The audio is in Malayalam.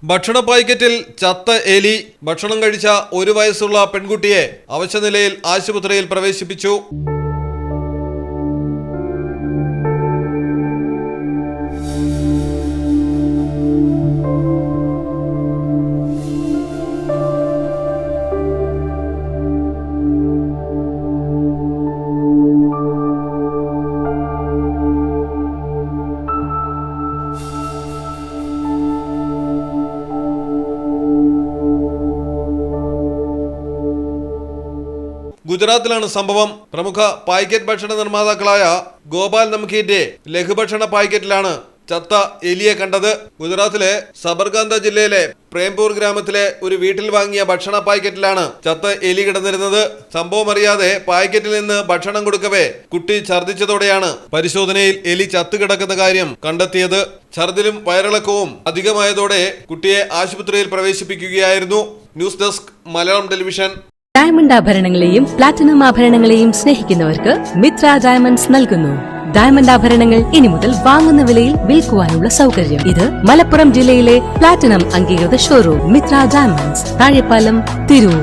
ഭക്ഷണ പാക്കറ്റിൽ ചത്ത എലി. ഭക്ഷണം കഴിച്ച 1 വയസ്സുള്ള പെൺകുട്ടിയെ അവശനിലയിൽ ആശുപത്രിയിൽ പ്രവേശിപ്പിച്ചു. ഗുജറാത്തിലാണ് സംഭവം. പ്രമുഖ പാക്കറ്റ് ഭക്ഷണ നിർമ്മാതാക്കളായ ഗോപാൽ നംഖീന്റെ ലഘുഭക്ഷണ പാക്കറ്റിലാണ് ചത്ത എലിയെ കണ്ടത്. ഗുജറാത്തിലെ സബർകാന്ത ജില്ലയിലെ പ്രേംപൂർ ഗ്രാമത്തിലെ ഒരു വീട്ടിൽ വാങ്ങിയ ഭക്ഷണ പാക്കറ്റിലാണ് ചത്ത എലി കിടന്നിരുന്നത്. സംഭവം അറിയാതെ പാക്കറ്റിൽ നിന്ന് ഭക്ഷണം കൊടുക്കവേ കുട്ടി ഛർദ്ദിച്ചതോടെയാണ് പരിശോധനയിൽ എലി ചത്തുകിടക്കുന്ന കാര്യം കണ്ടെത്തിയത്. ഛർദിലും വയറിളക്കവും അധികമായതോടെ കുട്ടിയെ ആശുപത്രിയിൽ പ്രവേശിപ്പിക്കുകയായിരുന്നു. News desk Malayalam television. Diamond ആഭരണങ്ങളെയും പ്ലാറ്റിനം ആഭരണങ്ങളെയും സ്നേഹിക്കുന്നവർക്ക് മിത്ര ഡയമണ്ട്സ് നൽകുന്നു. ഡയമണ്ട് ആഭരണങ്ങൾ ഇനി മുതൽ വാങ്ങുന്ന വിലയിൽ വിൽക്കുവാനുള്ള സൗകര്യം. ഇത് മലപ്പുറം ജില്ലയിലെ പ്ലാറ്റിനം അംഗീകൃത ഷോറൂം മിത്ര ഡയമണ്ട്സ്, താഴെപ്പാലം, തിരൂർ.